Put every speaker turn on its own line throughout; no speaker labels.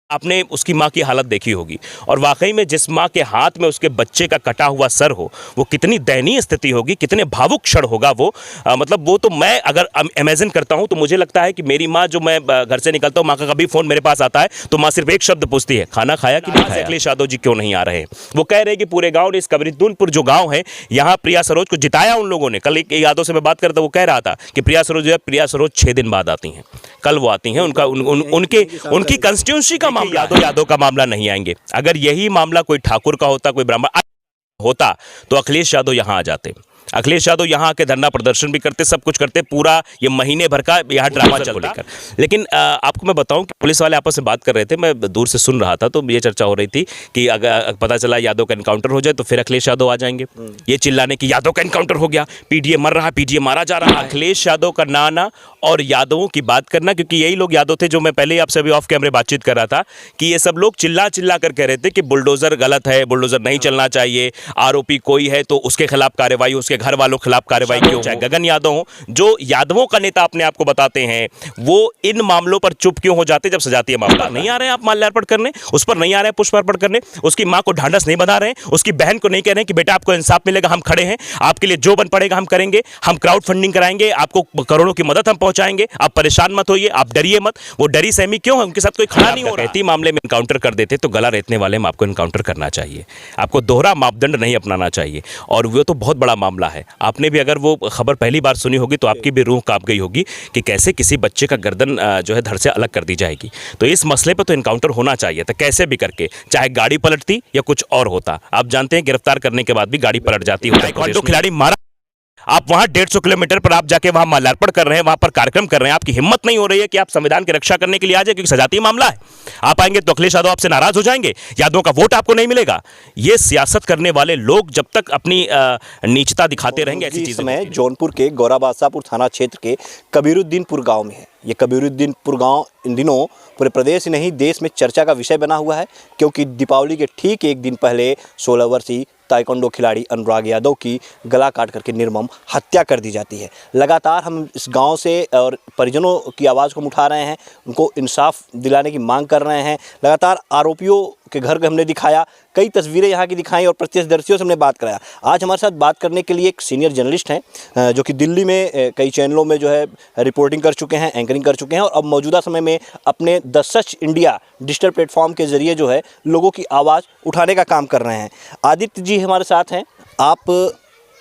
आपने उसकी माँ की हालत देखी होगी और वाकई में जिस माँ के हाथ में उसके बच्चे का कटा हुआ सर हो वो कितनी दयनीय स्थिति होगी, कितने भावुक क्षण होगा वो। मतलब वो तो मैं अगर इमेजिन करता हूँ तो मुझे लगता है कि मेरी माँ, जो मैं घर से निकलता हूँ, माँ का कभी फ़ोन मेरे पास आता है तो माँ सिर्फ एक शब्द पूछती है, खाना खाया कि नहीं खाया। अखिलेश यादव जी क्यों नहीं आ रहे हैं? वो कह रहे हैं कि पूरे गाँव ने, इस कबीरदुनपुर जो गाँव है यहाँ प्रिया सरोज को जिताया उन लोगों ने। कल एक यादव से मैं बात करता, वो कह रहा था कि प्रिया सरोज जो है, प्रिया सरोज 6 दिन बाद आती हैं, कल वो आती हैं। उनकी कंस्टिट्यूंसी का मामला, यादव का मामला नहीं आएंगे। अगर यही मामला कोई ठाकुर का होता, कोई ब्राह्मण होता तो अखिलेश यादव यहां आ जाते। अखिलेश यादव यहाँ आके धरना प्रदर्शन भी करते, सब कुछ करते, पूरा ये महीने भर का यहाँ ड्रामा चल लेकर। लेकिन आपको मैं बताऊं कि पुलिस वाले आपस में बात कर रहे थे, मैं दूर से सुन रहा था, तो ये चर्चा हो रही थी कि अगर पता चला यादव का एनकाउंटर हो जाए तो फिर अखिलेश यादव आ जाएंगे। ये चिल्लाने की यादव का एनकाउंटर हो गया, पीडीए मर रहा, पीडीए मारा जा रहा है। अखिलेश यादव का ना आना और यादवों की बात करना, क्योंकि यही लोग यादव थे जो मैं पहले ही आपसे अभी ऑफ कैमरे बातचीत कर रहा था कि ये सब लोग चिल्ला चिल्ला कर कह रहे थे कि बुलडोजर गलत है, बुलडोजर नहीं चलना चाहिए, आरोपी कोई है तो उसके खिलाफ कार्रवाई, उसके घर वालों के खिलाफ कार्रवाई क्यों। चाहे गगन यादव हो, जो यादवों का नेता अपने आप को बताते हैं, वो इन मामलों पर चुप क्यों हो जाते जब सजातीय मामला। नहीं आ रहे हैं आप माल्यार्पण करने, उस पर नहीं आ रहे हैं पुष्पार्पण करने, उसकी मां को ढांढस नहीं बना रहे हैं, उसकी बहन को नहीं कह रहे हैं कि बेटा आपको इंसाफ मिलेगा, हम खड़े हैं, आपके लिए जो बन पड़ेगा हम करेंगे, हम क्राउड फंडिंग कराएंगे, आपको करोड़ों की मदद हम पहुंचाएंगे, आप परेशान मत होइए, आप डरिए मत। वो डरी सहमी क्यों है? उनके साथ कोई खड़ा नहीं हो रहा। कहती मामले में इनकाउंटर कर देते तो गला रेतने वाले में आपको इनकाउंटर करना चाहिए, आपको दोहरा मापदंड नहीं अपनाना चाहिए। और वो तो बहुत बड़ा मामला है। आपने भी अगर वो खबर पहली बार सुनी होगी तो आपकी भी रूह कांप गई होगी कि कैसे किसी बच्चे का गर्दन जो है धड़ से अलग कर दी जाएगी। तो इस मसले पर तो इनकाउंटर होना चाहिए था, कैसे भी करके, चाहे गाड़ी पलटती या कुछ और होता। आप जानते हैं गिरफ्तार करने के बाद भी गाड़ी पलट जाती है। ताइक्वांडो खिलाड़ी मारा, आप वहां 150 किलोमीटर पर आप जाके वहां माल्यार्पण कर रहे हैं, वहां पर कार्यक्रम कर रहे हैं, आपकी हिम्मत नहीं हो रही है कि आप संविधान की रक्षा करने के लिए आ जाए, क्योंकि सजातीय मामला है। आप आएंगे तो अखिलेश यादव आपसे नाराज हो जाएंगे, यादवों का वोट आपको नहीं मिलेगा। ये सियासत करने वाले लोग जब तक अपनी नीचता दिखाते रहेंगे, ऐसी चीजें।
मैं जौनपुर के गौरा बादशाहपुर थाना क्षेत्र के कबीरुद्दीनपुर गांव में है। ये कबीरुद्दीनपुर गांव इन दिनों पूरे प्रदेश ही नहीं देश में चर्चा का विषय बना हुआ है, क्योंकि दीपावली के ठीक एक दिन पहले 16 वर्षीय ताइक्वांडो खिलाड़ी अनुराग यादव की गला काट करके निर्मम हत्या कर दी जाती है। लगातार हम इस गांव से और परिजनों की आवाज़ को उठा रहे हैं, उनको इंसाफ दिलाने की मांग कर रहे हैं। लगातार आरोपियों के घर को हमने दिखाया, कई तस्वीरें यहाँ की दिखाई और प्रत्यक्षदर्शियों से हमने बात कराया। आज हमारे साथ बात करने के लिए एक सीनियर जर्नलिस्ट हैं जो कि दिल्ली में कई चैनलों में जो है रिपोर्टिंग कर चुके हैं, एंकरिंग कर चुके हैं और अब मौजूदा समय में अपने the such India digital platform के ज़रिए जो है लोगों की आवाज़ उठाने का काम कर रहे हैं। आदित्य जी हमारे साथ हैं, आप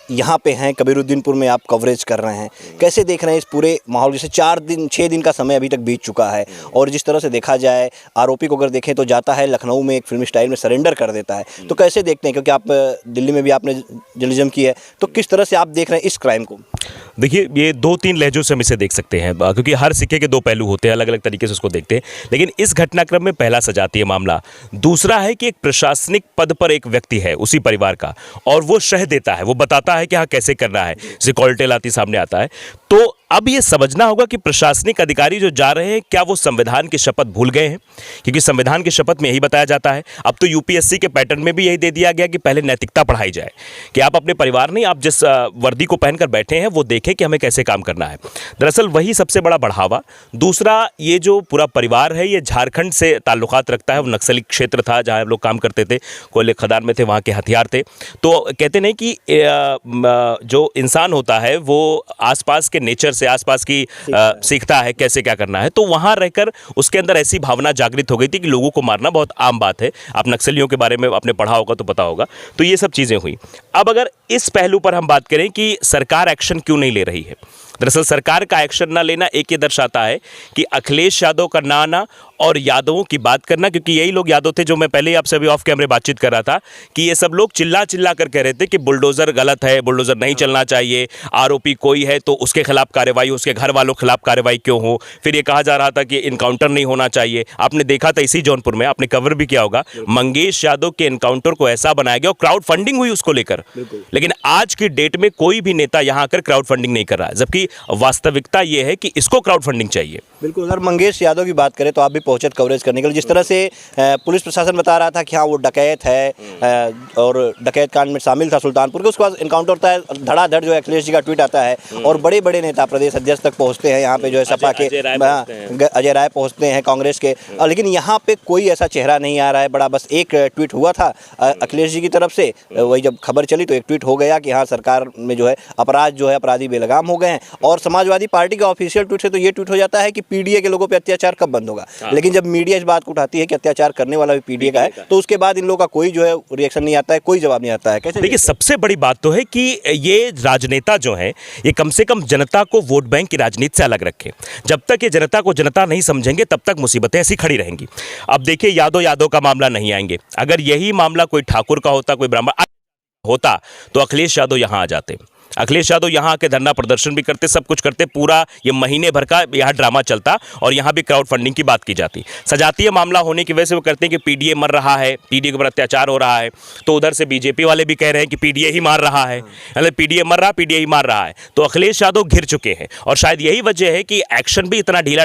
यहाँ पे हैं कबीरुद्दीनपुर में, आप कवरेज कर रहे हैं, कैसे देख रहे हैं इस पूरे माहौल? जैसे 6 दिन का समय अभी तक बीत चुका है और जिस तरह से देखा जाए आरोपी को अगर देखें तो जाता है लखनऊ में एक फिल्मी स्टाइल में सरेंडर कर देता है, तो कैसे देखते हैं? क्योंकि आप दिल्ली में भी आपने जर्नलिज्म की है, तो किस तरह से आप देख रहे हैं इस क्राइम को?
देखिए, ये 2-3 लहजों से हम इसे देख सकते हैं, क्योंकि हर सिक्के के 2 पहलू होते हैं, अलग अलग तरीके से उसको देखते हैं। लेकिन इस घटनाक्रम में पहला सजातीय मामला, दूसरा है कि एक प्रशासनिक पद पर एक व्यक्ति है उसी परिवार का और वो शह देता है, वो बताता है कि हाँ कैसे करना है, सिक्योरिटी लाती सामने आता है। तो अब ये समझना होगा कि प्रशासनिक अधिकारी जो जा रहे हैं क्या वो संविधान की शपथ भूल गए हैं? क्योंकि संविधान की शपथ में यही बताया जाता है। अब तो यूपीएससी के पैटर्न में भी यही दे दिया गया कि पहले नैतिकता पढ़ाई जाए, कि आप अपने परिवार नहीं, आप जिस वर्दी को पहनकर बैठे हैं वो देखें कि हमें कैसे काम करना है। दरअसल वही सबसे बड़ा बढ़ावा। दूसरा, ये जो पूरा परिवार है ये झारखंड से ताल्लुकात रखता है, वो नक्सली क्षेत्र था जहाँ लोग काम करते थे, कोयले खदान में थे, वहाँ के हथियार थे। तो कहते नहीं कि जो इंसान होता है वो आसपास के नेचर से, आसपास की सीखता है कैसे क्या करना है। तो वहां रहकर उसके अंदर ऐसी भावना जागृत हो गई थी कि लोगों को मारना बहुत आम बात है। आप नक्सलियों के बारे में आपने पढ़ा होगा तो पता होगा। तो ये सब चीजें हुई। अब अगर इस पहलू पर हम बात करें कि सरकार एक्शन क्यों नहीं ले रही है, दरअसल सरकार का एक्शन ना लेना एक ये दर्शाता है कि अखिलेश यादव का ना आना और यादवों की बात करना, क्योंकि यही लोग यादव थे जो मैं पहले ही आपसे अभी ऑफ कैमरे बातचीत कर रहा था कि ये सब लोग चिल्ला चिल्ला कर कह रहे थे कि बुलडोजर गलत है, बुलडोजर नहीं चलना चाहिए, आरोपी कोई है तो उसके खिलाफ कार्रवाई, उसके घर वालों के खिलाफ कार्रवाई क्यों हो। फिर ये कहा जा रहा था कि इनकाउंटर नहीं होना चाहिए। आपने देखा था इसी जौनपुर में, आपने कवर भी किया होगा, मंगेश यादव के इनकाउंटर को ऐसा बनाया गया और क्राउड फंडिंग हुई उसको लेकर। लेकिन आज की डेट में कोई भी नेता यहां आकर क्राउड फंडिंग नहीं कर रहा है, जबकि वास्तविकता यह है कि इसको क्राउड फंडिंग चाहिए।
बिल्कुल, अगर मंगेश यादव की बात करें तो आप भी पहुंचे कवरेज करने के लिए। जिस तरह से पुलिस प्रशासन बता रहा था कि हाँ वो डकैत है और डकैत कांड में शामिल था सुल्तानपुर के, उसके बाद इनकाउंटर होता है, धड़ाधड़ जो है अखिलेश जी का ट्वीट आता है और बड़े बड़े नेता प्रदेश अध्यक्ष तक पहुँचते हैं, यहाँ पे जो है सपा के अजय राय पहुँचते हैं कांग्रेस के, लेकिन यहाँ पे कोई ऐसा चेहरा नहीं आ रहा है बड़ा। बस एक ट्वीट हुआ था अखिलेश जी की तरफ से, वही जब खबर चली तो एक ट्वीट हो गया कि हाँ सरकार में जो है अपराध जो है अपराधी बेलगाम हो गए हैं। और समाजवादी पार्टी का ऑफिशियल ट्वीट से तो ये ट्वीट हो जाता है कि पीडीए के लोगों पे अत्याचार कब बंद होगा, लेकिन जब मीडिया इस बात को उठाती है कि अत्याचार करने वाला भी पीडीए का है तो उसके बाद इन लोगों का कोई जो है रिएक्शन नहीं आता है, कोई जवाब नहीं आता है। कैसे?
देखिए, सबसे बड़ी बात तो है कि ये राजनेता जो है ये कम से कम जनता को वोट बैंक की राजनीति से अलग रखे। जब तक ये जनता को जनता नहीं समझेंगे तब तक मुसीबतें ऐसी खड़ी रहेंगी। अब देखिए, यादव का मामला नहीं आएंगे। अगर यही मामला कोई ठाकुर का होता, कोई ब्राह्मण होता तो अखिलेश यादव यहां आ जाते। अखिलेश यादव यहाँ आके धरना प्रदर्शन भी करते, सब कुछ करते, पूरा ये महीने भर का यहाँ ड्रामा चलता और यहाँ भी क्राउड फंडिंग की बात की जाती। सजातीय मामला होने की वजह से वो करते हैं कि पीडीए मर रहा है, पीडीए के ऊपर अत्याचार हो रहा है, तो उधर से बीजेपी वाले भी कह रहे हैं कि पीडीए ही मार रहा है, मतलब पीडीए मर रहा, पीडीए ही मार रहा है। तो अखिलेश यादव घिर चुके हैं और शायद यही वजह है कि एक्शन भी इतना ढीला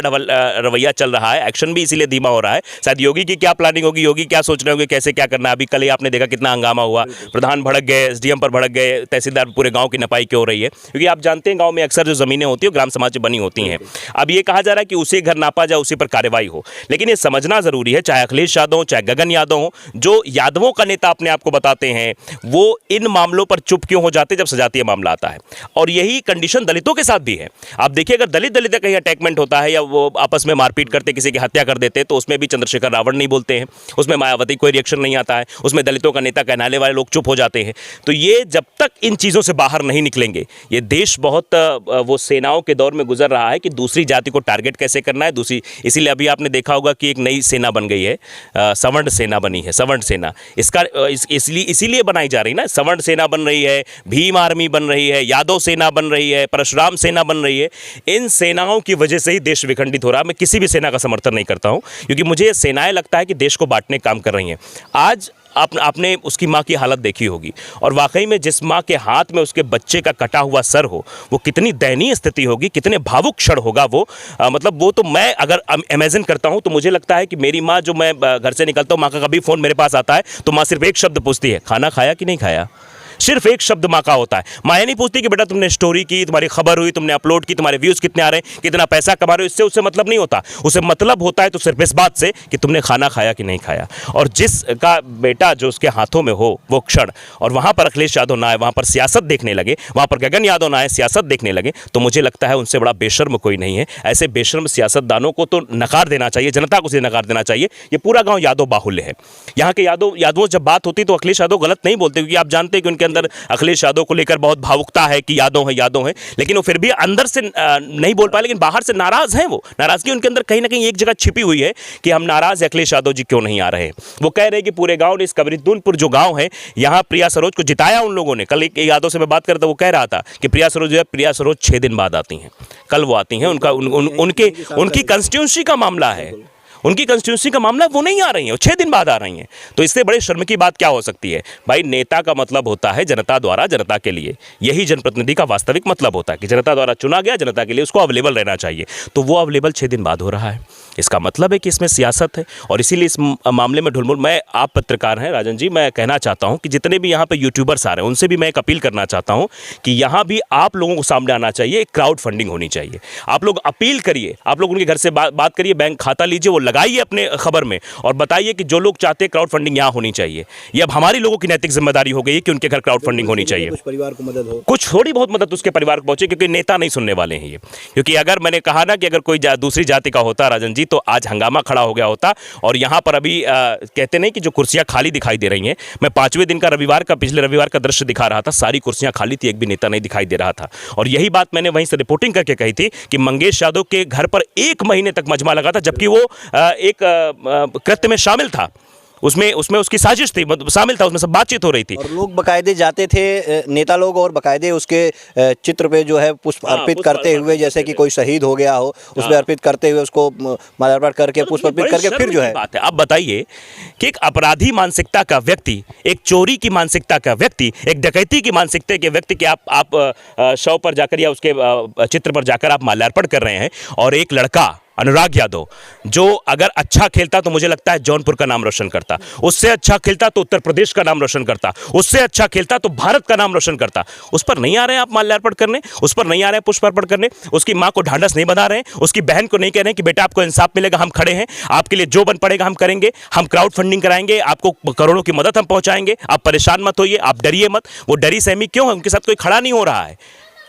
रवैया चल रहा है, एक्शन भी इसीलिए धीमा हो रहा है। शायद योगी की क्या प्लानिंग होगी, योगी क्या सोच रहे होंगे, कैसे क्या करना है। अभी कल ही आपने देखा कितना हंगामा हुआ, प्रधान भड़क गए, एसडीएम पर भड़क गए, तहसीलदार पूरे गाँव की नपाई क्यों हो रही है, क्योंकि आप जानते हैं गांव में अक्सर जो ज़मीनें होती हैं ग्राम समाज से बनी होती हैं। अब ये कहा जा रहा है कि उसे घर नापा जाए, उसी पर कार्रवाई हो, लेकिन ये समझना ज़रूरी है, चाहे अखिलेश यादव हो, चाहे गगन यादव हो, जो यादवों का नेता अपने आप को बताते हैं, वो इन मामलों पर चुप क्यों हो जाते जब सजातीय मामला आता है। और यही कंडीशन दलितों के साथ भी है। आप देखिए, अगर दलित का कहीं अटैकमेंट होता है या वो आपस में मारपीट करते, किसी की हत्या कर देते, तो उसमें भी चंद्रशेखर रावण नहीं बोलते हैं, उसमें मायावती कोई रिएक्शन नहीं आता है, उसमें दलितों का नेता कहलाने वाले लोग चुप हो जाते हैं। तो ये जब तक इन चीज़ों से बाहर नहीं निकलेंगे, ये देश बहुत वो सेनाओं के दौर में गुजर रहा है कि दूसरी जाति को टारगेट कैसे करना है, दूसरी। इसीलिए अभी आपने देखा होगा कि एक नई सेना बन गई है, सवर्ण सेना बनी है, सवर्ण सेना। इसका इसीलिए बनाई जा रही ना, सवर्ण सेना बन रही है, भीम आर्मी बन रही है, यादव सेना बन रही है, परशुराम सेना बन रही है। इन सेनाओं की वजह से ही देश विखंडित हो रहा है। मैं किसी भी सेना का समर्थन नहीं करता हूं, क्योंकि मुझे ये सेनाएं लगता है कि देश को बांटने का काम कर रही हैं। आज आपने उसकी माँ की हालत देखी होगी, और वाकई में जिस माँ के हाथ में उसके बच्चे का कटा हुआ सर हो, वो कितनी दयनीय स्थिति होगी, कितने भावुक क्षण होगा वो। मतलब वो तो मैं अगर इमेजिन करता हूँ तो मुझे लगता है कि मेरी माँ, जो मैं घर से निकलता हूँ, माँ का कभी फ़ोन मेरे पास आता है तो माँ सिर्फ एक शब्द पूछती है, खाना खाया कि नहीं खाया। सिर्फ एक शब्द माँ का होता है। माँ ये नहीं पूछती कि बेटा तुमने स्टोरी की, तुम्हारी खबर हुई, तुमने अपलोड की, तुम्हारे व्यूज़ कितने आ रहे हैं, कितना पैसा कमा रहे हो, इससे उससे मतलब नहीं होता। उसे मतलब होता है तो सिर्फ इस बात से कि तुमने खाना खाया कि नहीं खाया। और जिसका बेटा जो उसके हाथों में हो वो क्षण, और वहाँ पर अखिलेश यादव ना आए, वहाँ पर सियासत देखने लगे, वहाँ पर गगन यादव ना आए, सियासत देखने लगे, तो मुझे लगता है उनसे बड़ा बेशर्म कोई नहीं है। ऐसे बेशर्म सियासतदानों को तो नकार देना चाहिए, जनता को उसे नकार देना चाहिए। ये पूरा गाँव यादव बाहुल्य है। यहाँ के यादवों जब बात होती तो अखिलेश यादव गलत नहीं बोलते, क्योंकि आप जानते हैं कि उनके अंदर अखिलेश यादव को लेकर बहुत भावुकता है कि यादव है, लेकिन वो फिर भी अंदर से नहीं बोल पाए, लेकिन बाहर से नाराज हैं। वो नाराजगी उनके अंदर कहीं ना कहीं एक जगह छिपी हुई है कि हम नाराज हैं, अखिलेश यादव जी क्यों नहीं आ रहे हैं। वो कह रहे हैं कि पूरे गांव ने, इस कबीरदुनपुर जो गांव है, यहाँ प्रिया सरोज को जिताया उन लोगों ने। कल एक यादव से मैं बात करता, वो कह रहा था कि प्रिया सरोज 6 दिन बाद आती हैं, कल वो आती हैं। उनकी कंस्टिट्यूंसी का मामला है, उनकी कंस्टिट्यूंसी का मामला, वो नहीं आ रही हैं, 6 दिन बाद आ रही हैं। तो इससे बड़े शर्म की बात क्या हो सकती है भाई। नेता का मतलब होता है जनता द्वारा, जनता के लिए। यही जनप्रतिनिधि का वास्तविक मतलब होता है कि जनता द्वारा चुना गया, जनता के लिए उसको अवेलेबल रहना चाहिए। तो वो अवेलेबल 6 दिन बाद हो रहा है, इसका मतलब है कि इसमें सियासत है। और इसीलिए इस मामले में ढुलमुल, मैं, आप पत्रकार हैं राजन जी, मैं कहना चाहता हूँ कि जितने भी यहाँ पर यूट्यूबर्स आ रहे हैं उनसे भी मैं एक अपील करना चाहता हूँ कि यहाँ भी आप लोगों को सामने आना चाहिए, एक क्राउड फंडिंग होनी चाहिए। आप लोग अपील करिए, आप लोग उनके घर से बात करिए, बैंक खाता लीजिए, वो लगाइए अपने खबर में और बताइए कि जो लोग चाहते हैं क्राउड फंडिंग यहाँ होनी चाहिए। ये अब हमारी लोगों की नैतिक जिम्मेदारी हो गई है कि उनके घर क्राउड फंडिंग होनी चाहिए।
कुछ परिवार को मदद हो,
कुछ थोड़ी बहुत मदद उसके परिवार को पहुंचे, क्योंकि नेता नहीं सुनने वाले हैं ये। क्योंकि अगर मैंने कहा ना कि अगर कोई दूसरी जाति का होता राजन जी, तो आज हंगामा खड़ा हो गया होता। और यहाँ पर अभी कहते नहीं कि जो कुर्सियां खाली दिखाई दे रही हैं, मैं 5वें दिन का पिछले रविवार का दृश्य दिखा रहा था, सारी कुर्सियां खाली थी, एक भी नेता नहीं दिखाई दे रहा था। और यही बात मैंने वहीं से रिपोर्टिंग करके कही थी कि मंगेश यादव के घर पर 1 महीने तक मजमा लगा था, जबकि वो एक कृत्य में शामिल था, उसमें उसकी साजिश थी, शामिल था, उसमें सब बातचीत हो रही थी।
और लोग बकायदे जाते थे, नेता लोग, और बकायदे उसके चित्र पे जो है पुष्प अर्पित करते हुए, जैसे कि कोई शहीद हो गया हो, उसमें अर्पित करते हुए, उसको माल्यार्पण करके, पुष्प अर्पित करके फिर जो है
बात है। आप बताइए कि एक अपराधी मानसिकता का व्यक्ति, एक चोरी की मानसिकता का व्यक्ति, एक डकैती की मानसिकता के व्यक्ति के आप शव पर जाकर या उसके चित्र पर जाकर आप माल्यार्पण कर रहे हैं, और एक लड़का अनुराग यादव, जो अगर अच्छा खेलता तो मुझे लगता है जौनपुर का नाम रोशन करता, उससे अच्छा खेलता तो उत्तर प्रदेश का नाम रोशन करता, उससे अच्छा खेलता तो भारत का नाम रोशन करता। उस पर नहीं आ रहे हैं आप माल्यार्पण करने, उस पर नहीं आ रहे हैं पुष्प अर्पण करने, उसकी मां को ढांढस नहीं बंधा रहे हैं, उसकी बहन को नहीं कह रहे हैं कि बेटा आपको इंसाफ मिलेगा, हम खड़े हैं, आपके लिए जो बन पड़ेगा हम करेंगे, हम क्राउड फंडिंग कराएंगे, आपको करोड़ों की मदद हम पहुंचाएंगे, आप परेशान मत होइए, आप डरिए मत। वो डरी सहमी क्यों है? उनके साथ कोई खड़ा नहीं हो रहा है।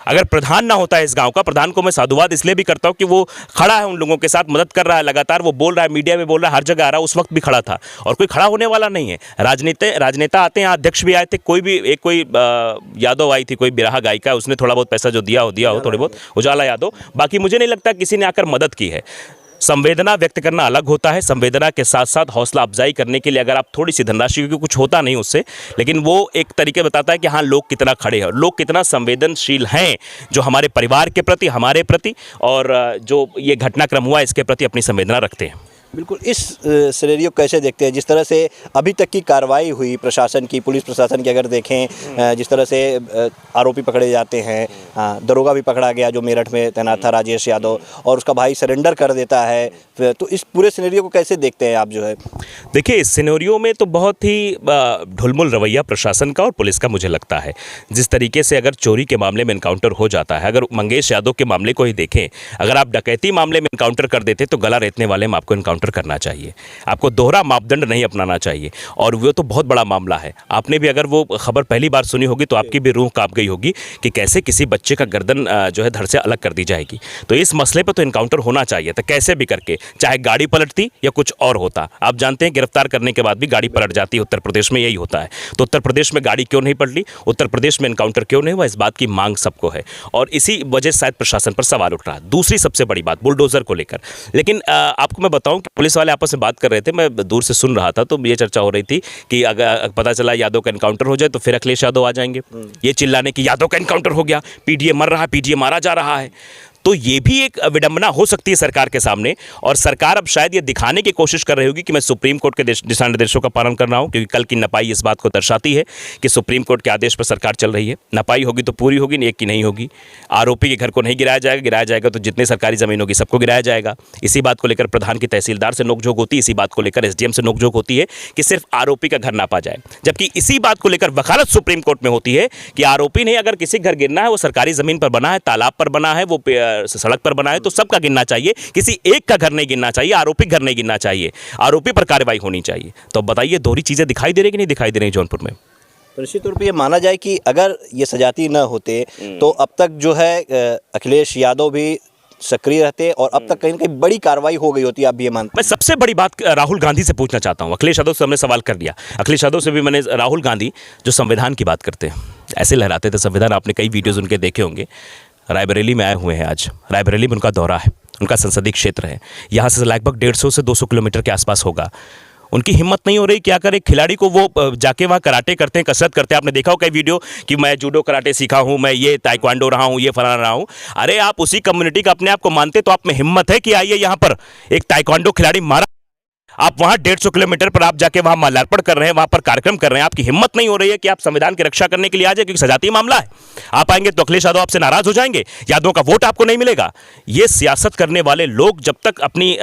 अगर प्रधान ना होता है इस गांव का, प्रधान को मैं साधुवाद इसलिए भी करता हूं कि वो खड़ा है, उन लोगों के साथ मदद कर रहा है लगातार, वो बोल रहा है, मीडिया में बोल रहा है, हर जगह आ रहा है, उस वक्त भी खड़ा था और कोई खड़ा होने वाला नहीं है। राजनेता आते हैं, अध्यक्ष भी आए थे, कोई यादव आई थी, कोई बिरहा गायिका, उसने थोड़ा बहुत पैसा जो दिया हो थोड़े बहुत, उजाला यादव, बाकी मुझे नहीं लगता किसी ने आकर मदद की है। संवेदना व्यक्त करना अलग होता है, संवेदना के साथ साथ हौसला अफजाई करने के लिए अगर आप थोड़ी सी धनराशि, क्योंकि कुछ होता नहीं उससे, लेकिन वो एक तरीके बताता है कि हाँ लोग कितना खड़े हैं, लोग कितना संवेदनशील हैं जो हमारे परिवार के प्रति, हमारे प्रति, और जो ये घटनाक्रम हुआ इसके प्रति अपनी संवेदना रखते हैं।
बिल्कुल। इस सिनेरियो कैसे देखते हैं, जिस तरह से अभी तक की कार्रवाई हुई प्रशासन की, पुलिस प्रशासन की अगर देखें, जिस तरह से आरोपी पकड़े जाते हैं, दरोगा भी पकड़ा गया जो मेरठ में तैनात था राजेश यादव, और उसका भाई सरेंडर कर देता है, तो इस पूरे सिनेरियो को कैसे देखते हैं आप जो है?
देखिए, इस सिनेरियो में तो बहुत ही ढुलमुल रवैया प्रशासन का और पुलिस का मुझे लगता है। जिस तरीके से अगर चोरी के मामले में इनकाउंटर हो जाता है, अगर मंगेश यादव के मामले को ही देखें, अगर आप डकैती मामले में इनकाउंटर कर देते तो गला रेतने वाले में आपको इनकाउंटर करना चाहिए, आपको दोहरा मापदंड नहीं अपनाना चाहिए, और वो तो बहुत बड़ा मामला है। आपने भी अगर वो खबर पहली बार सुनी होगी तो आपकी भी रूह कांप गई होगी कि कैसे किसी बच्चे का गर्दन जो है धड़ से अलग कर दी जाएगी। तो इस मसले पर तो इनकाउंटर होना चाहिए था, कैसे भी करके, चाहे गाड़ी पलटती या कुछ और होता। आप जानते हैं गिरफ्तार करने के बाद भी गाड़ी पलट जाती है, उत्तर प्रदेश में यही होता है। तो उत्तर प्रदेश में गाड़ी क्यों नहीं पलटी, उत्तर प्रदेश में इनकाउंटर क्यों नहीं हुआ, इस बात की मांग सबको है, और इसी वजह से शायद प्रशासन पर सवाल उठ रहा है। दूसरी सबसे बड़ी बात बुलडोजर को लेकर, लेकिन आपको मैं बताऊं कि पुलिस वाले आपस में बात कर रहे थे, मैं दूर से सुन रहा था, तो ये चर्चा हो रही थी कि अगर पता चला यादव का एनकाउंटर हो जाए तो फिर अखिलेश यादव आ जाएंगे ये चिल्लाने की यादव का एनकाउंटर हो गया, पीडीए मर रहा है, पीडीए मारा जा रहा है। तो ये भी एक विडंबना हो सकती है सरकार के सामने, और सरकार अब शायद ये दिखाने की कोशिश कर रही होगी कि मैं सुप्रीम कोर्ट के दिशा निर्देशों का पालन कर रहा हूँ, क्योंकि कल की नपाई इस बात को दर्शाती है कि सुप्रीम कोर्ट के आदेश पर सरकार चल रही है। नपाई होगी तो पूरी होगी, एक की नहीं होगी। आरोपी के घर को नहीं गिराया जाएगा तो जितनी सरकारी जमीन होगी सबको गिराया जाएगा। इसी बात को लेकर प्रधान की तहसीलदार से नोकझोंक होती है, इसी बात को लेकर एसडीएम से नोकझोंक होती है कि सिर्फ आरोपी का घर नापा जाए, जबकि इसी बात को लेकर वकालत सुप्रीम कोर्ट में होती है कि आरोपी नहीं, अगर किसी घर गिरना है वो सरकारी जमीन पर बना है, तालाब पर बना है, वो सड़क पर बना है, तो सबका गिनना चाहिए, किसी एक का घर नहीं गिनना चाहिए, आरोपी घर नहीं गिनना चाहिए, आरोपी पर कार्रवाई होनी चाहिए। तो बताइए दोहरी चीजें दिखाई दे रही कि नहीं दिखाई दे रही जौनपुर में?
तो निश्चित तौर पर यह माना जाए कि अगर ये सजाती न होते तो अब तक जो है अखिलेश यादव भी सक्रिय रहते और अब तक कहीं ना कहीं बड़ी कार्रवाई हो गई होती, आप भी ये मानते?
मैं सबसे बड़ी बात राहुल गांधी से पूछना चाहता हूं। अखिलेश यादव से हमने सवाल कर लिया, अखिलेश यादव से भी मैंने, राहुल गांधी जो संविधान की बात करते हैं, ऐसे लहराते थे संविधान, आपने कई वीडियोज उनके देखे होंगे। रायबरेली में आए हुए हैं आज, रायबरेली में उनका दौरा है, उनका संसदीय क्षेत्र है, यहाँ से लगभग 150 से 200 किलोमीटर के आसपास होगा। उनकी हिम्मत नहीं हो रही, क्या करे, खिलाड़ी को वो जाके वहाँ कराटे करते हैं, कसरत करते हैं। आपने देखा हो कई वीडियो कि मैं जूडो कराटे सीखा हूँ, मैं ये ताइक्वांडो रहा हूँ, ये फलाना रहा हूँ। अरे आप उसी कम्युनिटी का अपने आप को मानते तो आप में हिम्मत है कि आइए यहाँ पर एक ताइक्वांडो खिलाड़ी मारा, आप वहां 150 किलोमीटर पर आप जाके वहां माल्यार्पण कर रहे हैं, वहां पर कार्यक्रम कर रहे हैं। आपकी हिम्मत नहीं हो रही है कि आप संविधान की रक्षा करने के लिए आ जाए, क्योंकि सजातीय मामला है। आप आएंगे तो अखिलेश यादव आपसे नाराज हो जाएंगे, यादवों का वोट आपको नहीं मिलेगा। ये सियासत करने वाले लोग जब तक अपनी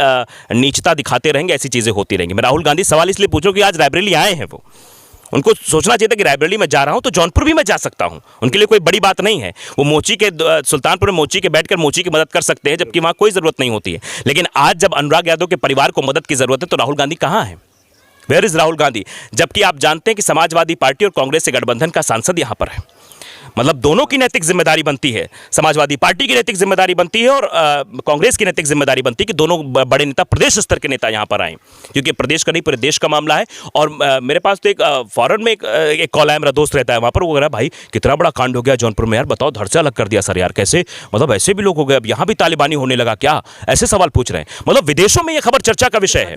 नीचता दिखाते रहेंगे, ऐसी चीजें होती रहेंगी। मैं राहुल गांधी सवाल इसलिए पूछूं कि आज रायबरेली आए हैं, वो उनको सोचना चाहिए था कि रायबरेली में जा रहा हूं तो जौनपुर भी मैं जा सकता हूं, उनके लिए कोई बड़ी बात नहीं है। वो मोची के सुल्तानपुर में मोची के बैठकर मोची की मदद कर सकते हैं, जबकि वहां कोई जरूरत नहीं होती है। लेकिन आज जब अनुराग यादव के परिवार को मदद की जरूरत है तो राहुल गांधी कहां है? Where is Rahul Gandhi? जबकि आप जानते हैं कि समाजवादी पार्टी और कांग्रेस के गठबंधन का सांसद यहां पर है। मतलब दोनों की नैतिक जिम्मेदारी बनती है, समाजवादी पार्टी की नैतिक जिम्मेदारी बनती है और कांग्रेस की नैतिक जिम्मेदारी बनती है कि दोनों बड़े नेता, प्रदेश स्तर के नेता यहाँ पर आए, क्योंकि प्रदेश का नहीं पूरे देश का मामला है। और मेरे पास तो एक फॉरन में एक कॉल आया, मेरा दोस्त रहता है वहाँ पर, वो कह रहा है भाई कितना बड़ा कांड हो गया जौनपुर में यार, बताओ धड़ से अलग कर दिया सर यार, कैसे, मतलब ऐसे भी लोग हो गए, अब यहाँ भी तालिबानी होने लगा क्या, ऐसे सवाल पूछ रहे हैं। मतलब विदेशों में ये खबर चर्चा का विषय है।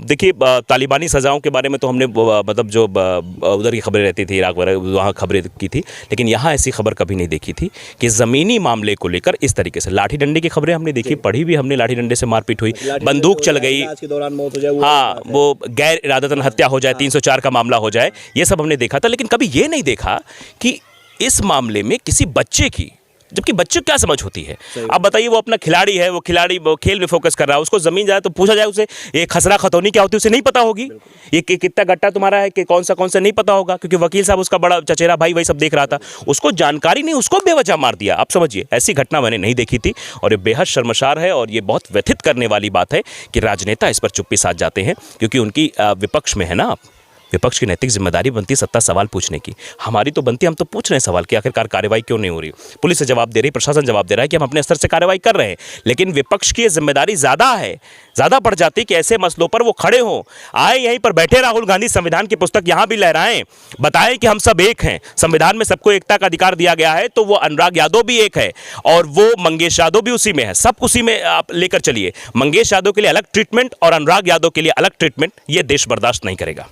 देखिए तालिबानी सजाओं के बारे में तो हमने मतलब जो उधर की खबरें रहती थी, इराक वहाँ खबरें की थी, लेकिन यहाँ ऐसी खबर कभी नहीं देखी थी कि ज़मीनी मामले को लेकर इस तरीके से लाठी डंडे की खबरें हमने देखी, पढ़ी भी हमने, लाठी डंडे से मारपीट हुई, बंदूक चल गई,
के दौरान मौत हो जाए,
हाँ वो गैर इरादतन हत्या हो जाए, 304 का मामला हो जाए, ये सब हमने देखा था। लेकिन कभी ये नहीं देखा कि इस मामले में किसी बच्चे की जबकि बच्चे को क्या समझ होती है। अब बताइए, वो अपना खिलाड़ी है, वो खिलाड़ी वो खेल में फोकस कर रहा है, उसको जमीन जाए तो पूछा जाए उसे ये खसरा खतौनी क्या होती है, उसे नहीं पता होगी। ये कितना गट्टा तुम्हारा है कि कौन सा नहीं पता होगा, क्योंकि वकील साहब उसका बड़ा चचेरा भाई वही सब देख रहा था, उसको जानकारी नहीं, उसको बेवजह मार दिया। आप समझिए, ऐसी घटना मैंने नहीं देखी थी और ये बेहद शर्मसार है और ये बहुत व्यथित करने वाली बात है कि राजनेता इस पर चुप्पी साध जाते हैं, क्योंकि उनकी विपक्ष में है ना आप, विपक्ष की नैतिक जिम्मेदारी बनती है सत्ता सवाल पूछने की। हमारी तो बनती है, हम तो पूछ रहे हैं सवाल कि आखिरकार कार्रवाई क्यों नहीं हो रही। पुलिस से जवाब दे रही, प्रशासन जवाब दे रहा है कि हम अपने स्तर से कार्रवाई कर रहे हैं, लेकिन विपक्ष की ये जिम्मेदारी ज़्यादा है, ज़्यादा बढ़ जाती कि ऐसे मसलों पर वो खड़े हों, आए यहीं पर बैठे राहुल गांधी संविधान की पुस्तक यहाँ भी लहराएं, बताएं कि हम सब एक हैं, संविधान में सबको एकता का अधिकार दिया गया है, तो वो अनुराग यादव भी एक है और वो मंगेश यादव भी उसी में है, सब उसी में आप लेकर चलिए। मंगेश यादव के लिए अलग ट्रीटमेंट और अनुराग यादव के लिए अलग ट्रीटमेंट, ये देश बर्दाश्त नहीं करेगा।